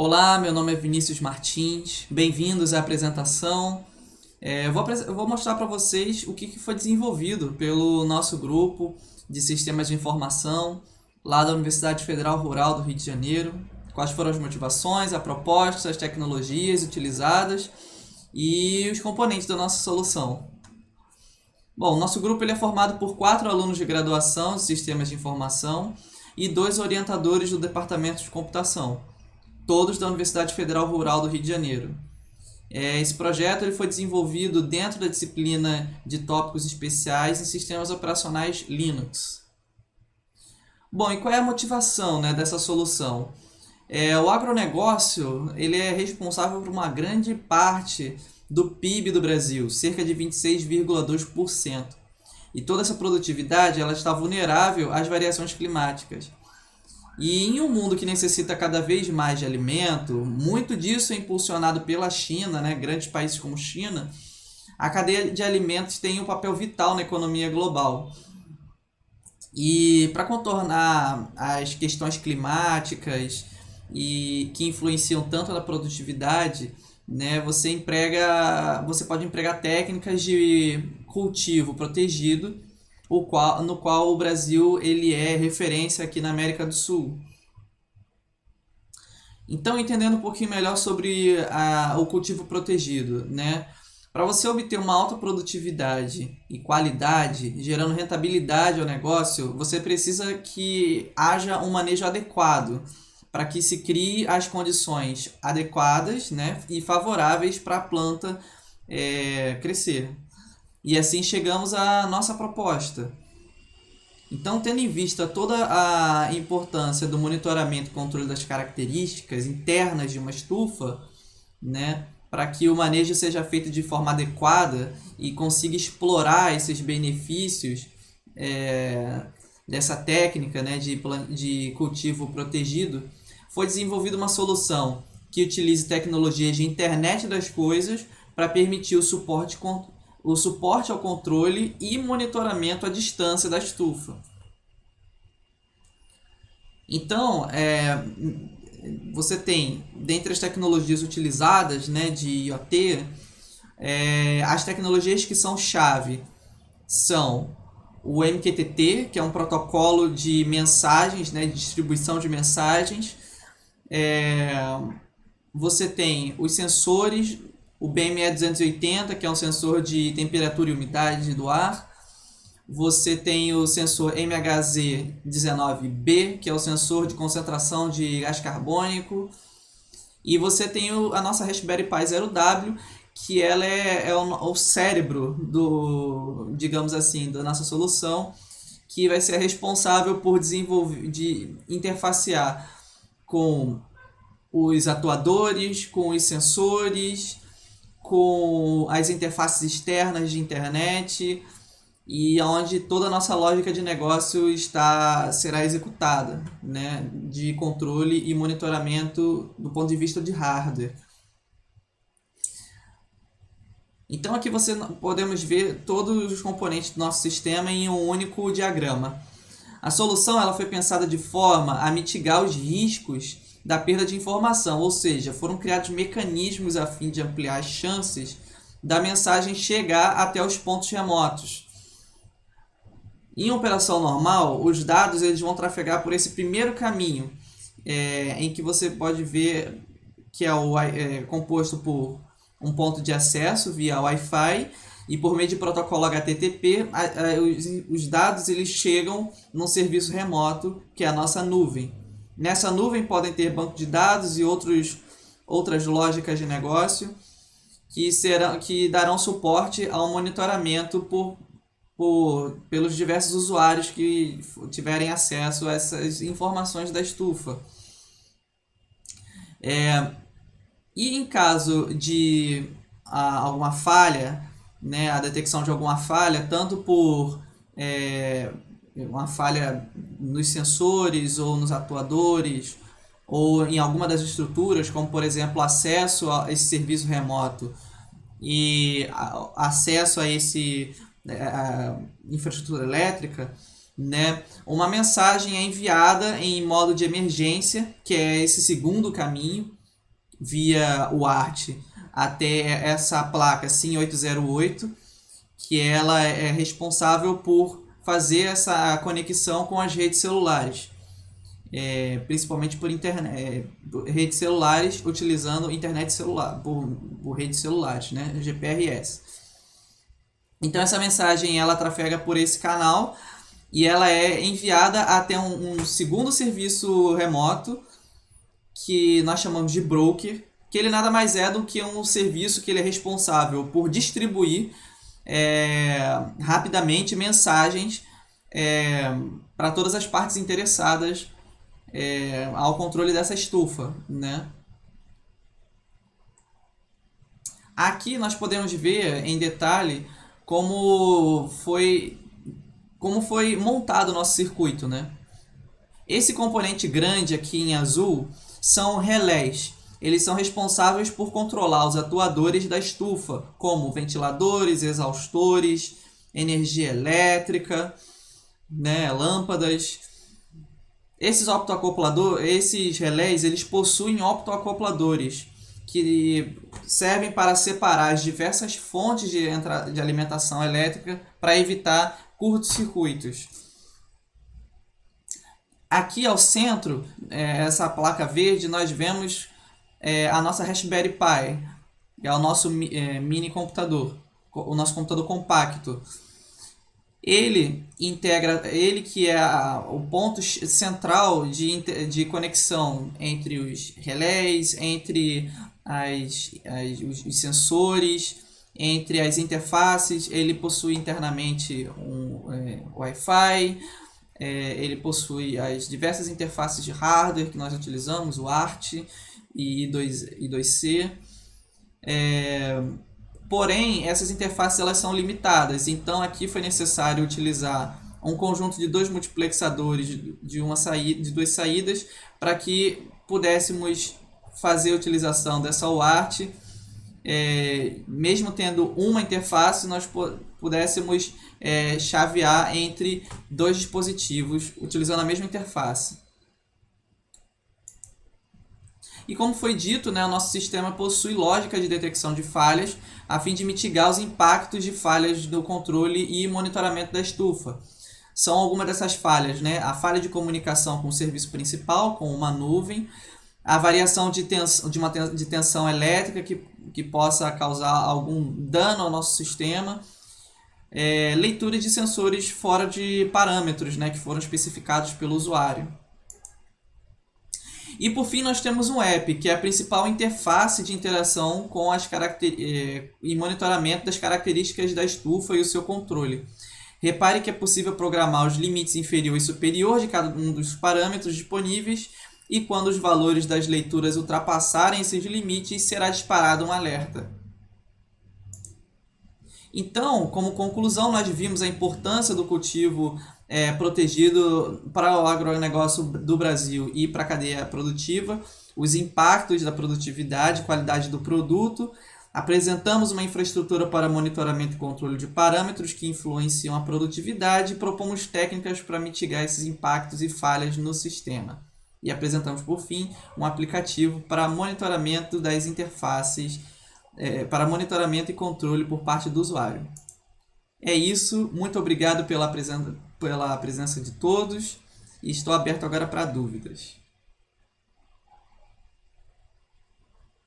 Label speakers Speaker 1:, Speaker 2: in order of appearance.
Speaker 1: Olá, meu nome é Vinícius Martins, bem-vindos à apresentação. Eu vou mostrar para vocês o que foi desenvolvido pelo nosso grupo de sistemas de informação lá da Universidade Federal Rural do Rio de Janeiro, quais foram as motivações, a proposta, as tecnologias utilizadas e os componentes da nossa solução. Bom, o nosso grupo ele é formado por 4 alunos de graduação de sistemas de informação e 2 orientadores do departamento de computação, todos da Universidade Federal Rural do Rio de Janeiro. Esse projeto ele foi desenvolvido dentro da disciplina de tópicos especiais em sistemas operacionais Linux. Bom, e qual é a motivação, né, dessa solução? O agronegócio ele é responsável por uma grande parte do PIB do Brasil, cerca de 26,2%. E toda essa produtividade ela está vulnerável às variações climáticas. E em um mundo que necessita cada vez mais de alimento, muito disso é impulsionado pela China, né? Grandes países como China, a cadeia de alimentos tem um papel vital na economia global. E para contornar as questões climáticas e que influenciam tanto na produtividade, né, você pode empregar técnicas de cultivo protegido, no qual o Brasil ele é referência aqui na América do Sul. Então, entendendo um pouquinho melhor sobre o cultivo protegido, né? Para você obter uma alta produtividade e qualidade, gerando rentabilidade ao negócio, você precisa que haja um manejo adequado para que se crie as condições adequadas, né, e favoráveis para a planta crescer. E assim chegamos à nossa proposta. Então, tendo em vista toda a importância do monitoramento e controle das características internas de uma estufa, né, para que o manejo seja feito de forma adequada e consiga explorar esses benefícios dessa técnica, né, de cultivo protegido, foi desenvolvida uma solução que utilize tecnologias de internet das coisas para permitir o suporte ao controle e monitoramento à distância da estufa. Então, você tem, dentre as tecnologias utilizadas, né, de IoT, as tecnologias que são chave são o MQTT, que é um protocolo de mensagens, né, de distribuição de mensagens. Você tem os sensores, o BME280, que é um sensor de temperatura e umidade do ar. Você tem o sensor MHZ19B, que é o sensor de concentração de gás carbônico. E você tem a nossa Raspberry Pi Zero W, que ela é o cérebro digamos assim, da nossa solução, que vai ser responsável por de interfacear com os atuadores, com os sensores, com as interfaces externas de internet e onde toda a nossa lógica de negócio será executada, né, de controle e monitoramento do ponto de vista de hardware. Então aqui podemos ver todos os componentes do nosso sistema em um único diagrama. A solução ela foi pensada de forma a mitigar os riscos da perda de informação, ou seja, foram criados mecanismos a fim de ampliar as chances da mensagem chegar até os pontos remotos. Em operação normal, os dados eles vão trafegar por esse primeiro caminho, em que você pode ver que é composto por um ponto de acesso via Wi-Fi e por meio de protocolo HTTP, os dados eles chegam num serviço remoto, que é a nossa nuvem. Nessa nuvem podem ter banco de dados e outras lógicas de negócio que darão suporte ao monitoramento pelos diversos usuários que tiverem acesso a essas informações da estufa. E em caso de alguma falha, né, a detecção de alguma falha, tanto por uma falha nos sensores ou nos atuadores, ou em alguma das estruturas, como por exemplo acesso a esse serviço remoto e acesso a infraestrutura elétrica, né, uma mensagem é enviada em modo de emergência, que é esse segundo caminho, via UART até essa placa SIM 808, que ela é responsável por fazer essa conexão com as redes celulares, principalmente por internet, redes celulares utilizando internet celular, por redes celulares, né, GPRS. Então essa mensagem ela trafega por esse canal e ela é enviada até um segundo serviço remoto que nós chamamos de broker, que ele nada mais é do que um serviço que ele é responsável por distribuir rapidamente mensagens para todas as partes interessadas ao controle dessa estufa, né? Aqui nós podemos ver em detalhe como foi montado o nosso circuito, né? Esse componente grande aqui em azul são relés. Eles são responsáveis por controlar os atuadores da estufa, como ventiladores, exaustores, energia elétrica, né, lâmpadas. Esses relés, eles possuem optoacopladores que servem para separar as diversas fontes de alimentação elétrica para evitar curtos-circuitos. Aqui ao centro, essa placa verde, nós vemos a nossa Raspberry Pi, é o nosso mini computador, o nosso computador compacto. Ele que é o ponto central de conexão entre os relés, entre os sensores, entre as interfaces. Ele possui internamente um Wi-Fi, ele possui as diversas interfaces de hardware que nós utilizamos, o ART e I2C. Porém, essas interfaces elas são limitadas, então aqui foi necessário utilizar um conjunto de dois multiplexadores de duas saídas para que pudéssemos fazer a utilização dessa UART, mesmo tendo uma interface, nós pudéssemos chavear entre dois dispositivos utilizando a mesma interface. E como foi dito, né, o nosso sistema possui lógica de detecção de falhas a fim de mitigar os impactos de falhas do controle e monitoramento da estufa. São algumas dessas falhas, né? A falha de comunicação com o serviço principal, com uma nuvem, a variação de tensão elétrica que possa causar algum dano ao nosso sistema, leitura de sensores fora de parâmetros, né, que foram especificados pelo usuário. E por fim nós temos um app, que é a principal interface de interação com e monitoramento das características da estufa e o seu controle. Repare que é possível programar os limites inferior e superior de cada um dos parâmetros disponíveis e quando os valores das leituras ultrapassarem esses limites, será disparado um alerta. Então, como conclusão, nós vimos a importância do cultivo protegido para o agronegócio do Brasil e para a cadeia produtiva, os impactos da produtividade e qualidade do produto. Apresentamos uma infraestrutura para monitoramento e controle de parâmetros que influenciam a produtividade e propomos técnicas para mitigar esses impactos e falhas no sistema. E apresentamos, por fim, um aplicativo para monitoramento das interfaces, para monitoramento e controle por parte do usuário. É isso, muito obrigado pela presença de todos e estou aberto agora para dúvidas.